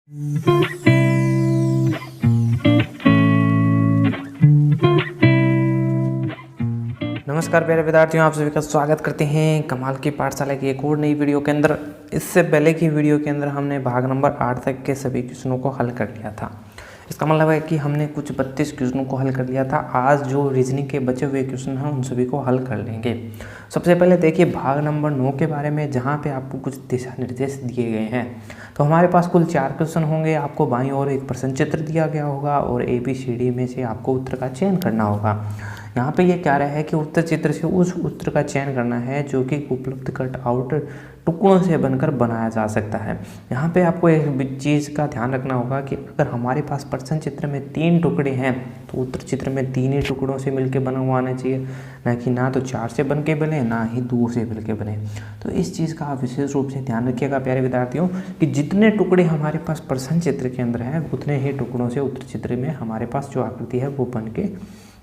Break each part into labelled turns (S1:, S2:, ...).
S1: नमस्कार प्यारे विद्यार्थियों, आप सभी का स्वागत करते हैं कमाल की पाठशाला की एक और नई वीडियो के अंदर। इससे पहले की वीडियो के अंदर हमने भाग नंबर 8 तक के सभी क्वेश्चनों को हल कर लिया था। इसका मतलब है कि हमने कुछ 32 क्वेश्चनों को हल कर लिया था। आज जो रीजनिंग के बचे हुए क्वेश्चन हैं उन सभी को हल कर लेंगे। सबसे पहले देखिए भाग नंबर 9 के बारे में, जहाँ पे आपको कुछ दिशा निर्देश दिए गए हैं। तो हमारे पास कुल 4 क्वेश्चन होंगे। आपको बाईं ओर एक प्रश्न चित्र दिया गया होगा और ABCD में से आपको उत्तर का चयन करना होगा। यहाँ पे ये कह रहा है कि उत्तर चित्र से उस उत्तर का चयन करना है जो कि उपलब्ध कट आउट टुकड़ों से बनकर बनाया जा सकता है। यहाँ पे आपको एक चीज़ का ध्यान रखना होगा कि अगर हमारे पास प्रश्न चित्र में 3 टुकड़े हैं तो उत्तर चित्र में 3 ही टुकड़ों से मिलकर बना हुआ आना चाहिए, ना तो 4 से बन के बने, ना ही 2 से मिलकर बने। तो इस चीज़ का आप विशेष रूप से ध्यान रखिएगा प्यारे विद्यार्थियों कि जितने टुकड़े हमारे पास प्रश्न चित्र के अंदर हैं उतने ही टुकड़ों से उत्तर चित्र में हमारे पास जो आकृति है वो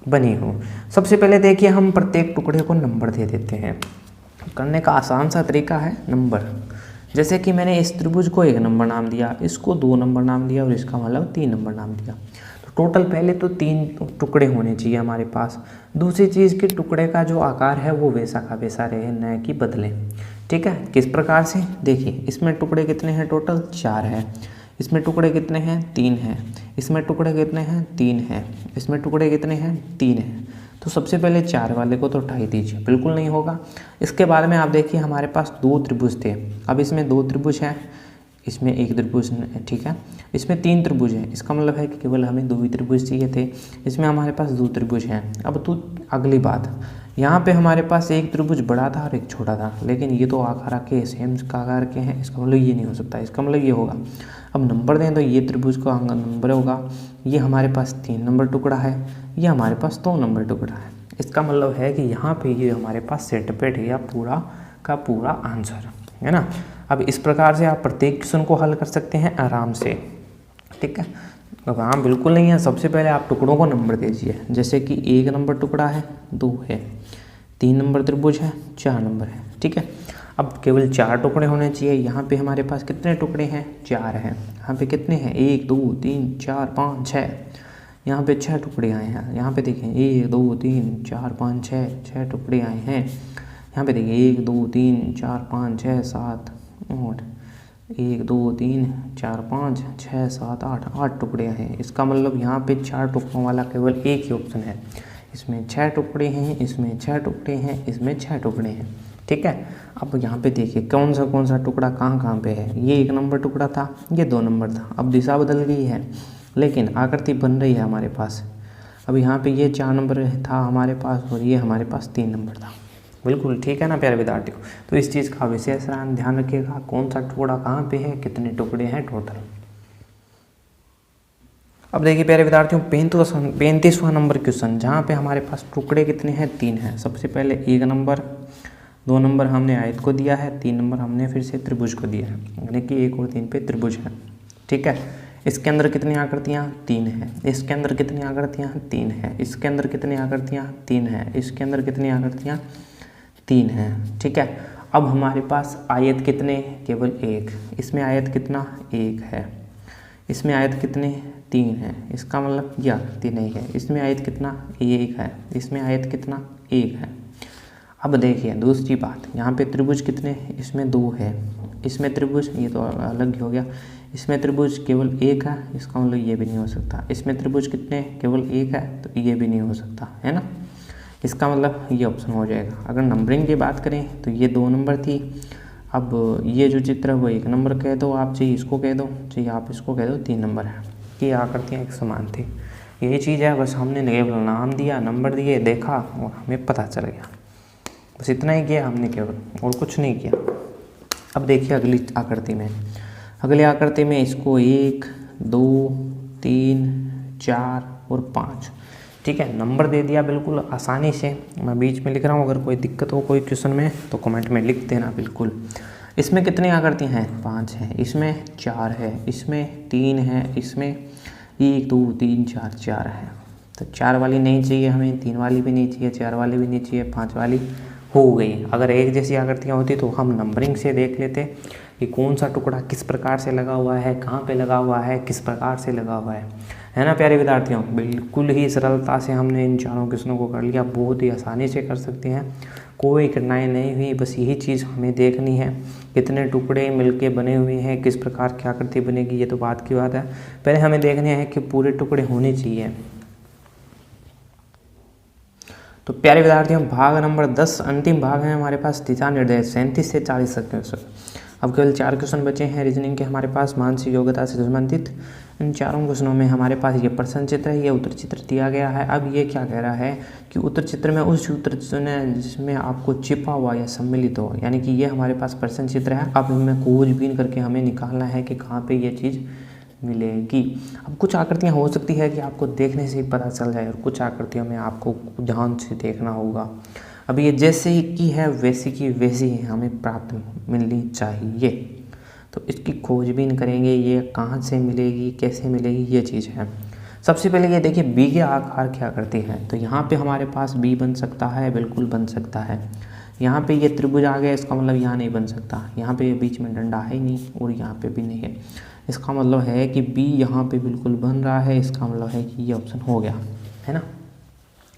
S1: बनी हो। सबसे पहले देखिए हम प्रत्येक टुकड़े को नंबर दे देते हैं। करने का आसान सा तरीका है नंबर। जैसे कि मैंने इस त्रिभुज को 1 नंबर नाम दिया, इसको 2 नंबर नाम दिया और इसका मतलब 3 नंबर नाम दिया। तो टोटल पहले तो 3 टुकड़े होने चाहिए हमारे पास। दूसरी चीज़ कि टुकड़े का जो आकार है वो वैसा का वैसा रहे, न कि बदले। ठीक है, किस प्रकार से देखिए, इसमें टुकड़े कितने हैं? टोटल 4 है। इसमें टुकड़े कितने हैं? 3 हैं। इसमें टुकड़े कितने हैं? 3 हैं। इसमें टुकड़े कितने हैं? 3 हैं। तो सबसे पहले 4 वाले को तो उठा ही दीजिए, बिल्कुल नहीं होगा। इसके बाद में आप देखिए हमारे पास 2 त्रिभुज थे। अब इसमें 2 त्रिभुज हैं, इसमें 1 त्रिभुज, ठीक है। इसमें 3 त्रिभुज हैं, इसका मतलब है कि केवल हमें 2 ही त्रिभुज चाहिए थे। इसमें हमारे पास 2 त्रिभुज हैं। अब तो अगली बात, यहाँ पे हमारे पास एक त्रिभुज बड़ा था और एक छोटा था, लेकिन ये तो आकार के सेम आकार के हैं, इसका मतलब ये नहीं हो सकता। इसका मतलब ये होगा। अब नंबर दें तो ये त्रिभुज का नंबर होगा, ये हमारे पास 3 नंबर टुकड़ा है, ये हमारे पास 2 नंबर टुकड़ा है। इसका मतलब है कि यहाँ पे ये हमारे पास सेट पे गया पूरा का पूरा आंसर, है ना। अब इस प्रकार से आप प्रत्येक क्वेश्चन को हल कर सकते हैं आराम से, ठीक है। अब हाँ बिल्कुल नहीं है, सबसे पहले आप टुकड़ों को नंबर दीजिए। जैसे कि 1 नंबर टुकड़ा है, 2 है, 3 नंबर त्रिभुज है, 4 नंबर है, ठीक है। अब केवल 4 टुकड़े होने चाहिए। यहाँ पे हमारे पास कितने टुकड़े हैं? 4 हैं। यहाँ पे कितने हैं? 1 2 3 4 5 6। यहाँ पे 6 टुकड़े आए हैं। यहाँ पे देखें 1 2 3 4 5 6 टुकड़े आए हैं। यहाँ पे देखिए 1 2 3 4 5 6 7 8, 1 2 3 4 5 6 7 8 टुकड़े हैं। इसका मतलब यहाँ पे 4 टुकड़ों वाला केवल एक ही ऑप्शन है। इसमें 6 टुकड़े हैं, इसमें 6 टुकड़े हैं, इसमें 6 टुकड़े हैं, ठीक है। अब यहाँ पे देखिए कौन सा टुकड़ा कहाँ पे है। ये 1 नंबर टुकड़ा था, ये 2 नंबर था। अब दिशा बदल गई है, लेकिन आकृति बन रही है हमारे पास। अब यहाँ पे ये 4 नंबर था हमारे पास और ये हमारे पास 3 नंबर था। बिल्कुल ठीक है ना प्यारे विद्यार्थियों। तो इस चीज़ का विशेष ध्यान रखिएगा, कौन सा टुकड़ा कहाँ पे है, कितने टुकड़े हैं टोटल। अब देखिए प्यारे विद्यार्थियों 35वां नंबर क्वेश्चन, जहाँ पे हमारे पास टुकड़े कितने हैं? 3 हैं। सबसे पहले 1 नंबर, 2 नंबर हमने आयत को दिया है, 3 नंबर हमने फिर से त्रिभुज को दिया है, यानी कि 1 और 3 पे त्रिभुज है, ठीक है। इसके अंदर कितनी आकृतियाँ? 3 हैं। इसके अंदर कितनी आकृतियाँ? 3 हैं। इसके अंदर कितनी आकृतियाँ? 3 हैं। इसके अंदर कितनी आकृतियाँ? 3 हैं, ठीक है। अब हमारे पास आयत कितने? केवल 1। इसमें आयत कितना? 1 है। इसमें आयत कितने? 3 है। इसका मतलब ये आकृति नहीं है। इसमें आयत कितना? 1 है। इसमें आयत कितना? 1 है। अब देखिए दूसरी बात, यहाँ पे त्रिभुज कितने? इसमें 2 है। इसमें त्रिभुज, ये तो अलग ही हो गया। इसमें त्रिभुज केवल 1 है, इसका मतलब ये भी नहीं हो सकता। इसमें त्रिभुज कितने? केवल 1 है, तो ये भी नहीं हो सकता, है ना। इसका मतलब ये ऑप्शन हो जाएगा। अगर नंबरिंग की बात करें तो ये 2 नंबर थी। अब ये जो चित्र है वो 1 नंबर कह दो, आप चाहिए इसको कह दो, चाहिए आप इसको कह दो, 3 नंबर है। ये आकृतियाँ एक समान थी, यही चीज़ है। बस हमने केवल नाम दिया, नंबर दिए, देखा और हमें पता चल गया। बस इतना ही किया हमने केवल, और कुछ नहीं किया। अब देखिए अगली आकृति में इसको 1 2 3 4 और 5, ठीक है, नंबर दे दिया बिल्कुल आसानी से। मैं बीच में लिख रहा हूँ, अगर कोई दिक्कत हो कोई क्वेश्चन में तो कमेंट में लिख देना बिल्कुल। इसमें कितनी आकृतियाँ हैं? 5 हैं। इसमें 4 है, इसमें 3 है, इसमें 1 2 3 4 है। तो 4 वाली नहीं चाहिए हमें, 3 वाली भी नहीं चाहिए, 4 वाली भी नहीं चाहिए, 5 वाली हो गई। अगर एक जैसी आकृतियाँ होती तो हम नंबरिंग से देख लेते, कि कौन सा टुकड़ा किस प्रकार से लगा हुआ है, कहाँ पे लगा हुआ है, किस प्रकार से लगा हुआ है ना प्यारे विद्यार्थियों। बिल्कुल ही सरलता से हमने इन चारों क्वेश्चनों को कर लिया, बहुत ही आसानी से कर सकते हैं, कोई कठिनाई नहीं हुई। बस यही चीज़ हमें देखनी है, कितने टुकड़े मिलके बने हुए हैं, किस प्रकार की आकृति बनेगी, ये तो बात की बात है। पहले हमें देखना है कि पूरे टुकड़े होने चाहिए। तो प्यारे विद्यार्थियों, भाग नंबर 10 अंतिम भाग है हमारे पास, दिशा निर्देश 37 से 40 तक क्वेश्चन। अब केवल 4 क्वेश्चन बचे हैं रीजनिंग के हमारे पास, मानसिक योग्यता से संबंधित। इन चारों क्वेश्चनों में हमारे पास ये प्रश्न चित्र है, ये उत्तर चित्र दिया गया है। अब ये क्या कह रहा है कि उत्तर चित्र में उस उत्तर चित्र जिसमें आपको छिपा हुआ या सम्मिलित हो, यानी कि ये हमारे पास प्रश्न चित्र है। अब हमें खोजबीन करके हमें निकालना है कि कहाँ पे ये चीज़ मिलेगी। अब कुछ आकृतियाँ हो सकती है कि आपको देखने से ही पता चल जाए, और कुछ आकृतियों में आपको ध्यान से देखना होगा। अब ये जैसे ही की है वैसी की वैसी हमें प्राप्त मिलनी चाहिए, तो इसकी खोजबीन करेंगे, ये कहाँ से मिलेगी, कैसे मिलेगी, ये चीज़ है। सबसे पहले ये देखिए बी के आकार क्या करती है। तो यहाँ पे हमारे पास बी बन सकता है, बिल्कुल बन सकता है। यहाँ पे ये त्रिभुज आ गया, इसका मतलब यहाँ नहीं बन सकता, यहाँ पे बीच में डंडा है ही नहीं, और यहाँ पे भी नहीं है। इसका मतलब है कि बी यहाँ पे बिल्कुल बन रहा है, इसका मतलब है कि ये ऑप्शन हो गया, है ना।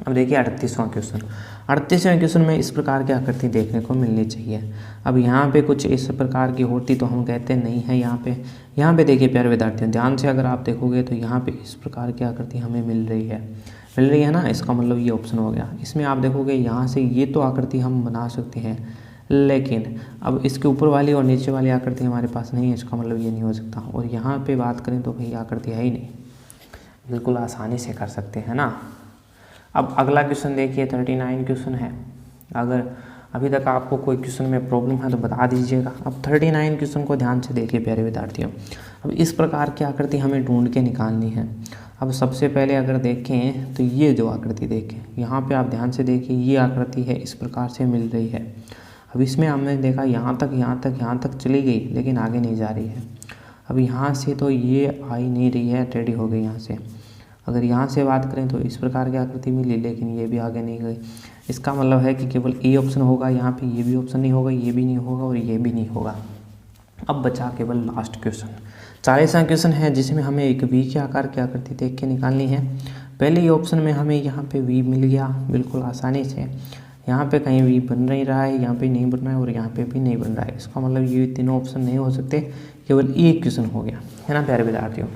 S1: अब देखिए 38वां क्वेश्चन। 38वें क्वेश्चन में इस प्रकार की आकृति देखने को मिलनी चाहिए। अब यहाँ पे कुछ इस प्रकार की होती तो हम कहते नहीं है। यहाँ पे देखिए प्यारे विद्यार्थियों, ध्यान से अगर आप देखोगे तो यहाँ पे इस प्रकार की आकृति हमें मिल रही है ना। इसका मतलब ये ऑप्शन हो गया। इसमें आप देखोगे यहाँ से ये तो आकृति हम बना सकते हैं, लेकिन अब इसके ऊपर वाली और नीचे वाली आकृति हमारे पास नहीं है, इसका मतलब ये नहीं हो सकता। और यहाँ पे बात करें तो भाई आकृति है ही नहीं, बिल्कुल आसानी से कर सकते हैं ना। अब अगला क्वेश्चन देखिए 39 क्वेश्चन है। अगर अभी तक आपको कोई क्वेश्चन में प्रॉब्लम है तो बता दीजिएगा। अब 39 क्वेश्चन को ध्यान से देखिए प्यारे विद्यार्थियों। अब इस प्रकार की आकृति हमें ढूंढ के निकालनी है। अब सबसे पहले अगर देखें तो ये जो आकृति देखें, यहाँ पे आप ध्यान से देखिए, ये आकृति है, इस प्रकार से मिल रही है। अब इसमें हमने देखा यहाँ तक चली गई, लेकिन आगे नहीं जा रही है। अब यहाँ से तो ये आ ही नहीं रही है, टेढ़ी हो गई यहाँ से। अगर यहाँ से बात करें तो इस प्रकार की आकृति मिली, लेकिन ये भी आगे नहीं गई। इसका मतलब है कि केवल ए ऑप्शन होगा, यहाँ पे ये भी ऑप्शन नहीं होगा, ये भी नहीं होगा और ये भी नहीं होगा। अब बचा केवल लास्ट क्वेश्चन, 40वां क्वेश्चन है, जिसमें हमें एक वी के आकार की आकृति देख के निकालनी है। पहले ही ऑप्शन में हमें यहाँ पे वी मिल गया बिल्कुल आसानी से। यहाँ पे कहीं वी बन नहीं रहा है, यहाँ पे नहीं बन रहा है और यहाँ पे भी नहीं बन रहा है। इसका मतलब ये तीनों ऑप्शन नहीं हो सकते, केवल एक क्वेश्चन हो गया, है ना प्यारे विद्यार्थियों।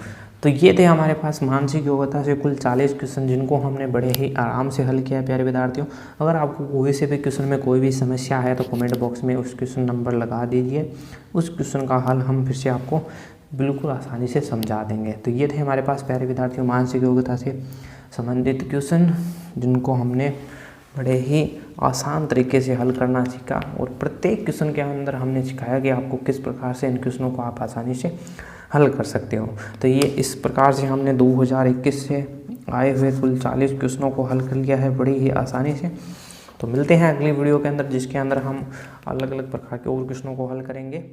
S1: तो ये थे हमारे पास मानसिक योग्यता से कुल 40 क्वेश्चन, जिनको हमने बड़े ही आराम से हल किया है प्यारे विद्यार्थियों। अगर आपको कोई से भी क्वेश्चन में कोई भी समस्या है तो कमेंट बॉक्स में उस क्वेश्चन नंबर लगा दीजिए, उस क्वेश्चन का हल हम फिर से आपको बिल्कुल आसानी से समझा देंगे। तो ये थे हमारे पास प्यारे विद्यार्थियों मानसिक योग्यता से संबंधित क्वेश्चन, जिनको हमने बड़े ही आसान तरीके से हल करना सीखा, और प्रत्येक क्वेश्चन के अंदर हमने सिखाया कि आपको किस प्रकार से इन क्वेश्चनों को आप आसानी से हल कर सकते हो। तो ये इस प्रकार से हमने 2021 से आए हुए कुल 40 क्वेश्चनों को हल कर लिया है बड़ी ही आसानी से। तो मिलते हैं अगली वीडियो के अंदर, जिसके अंदर हम अलग अलग प्रकार के और क्वेश्चनों को हल करेंगे।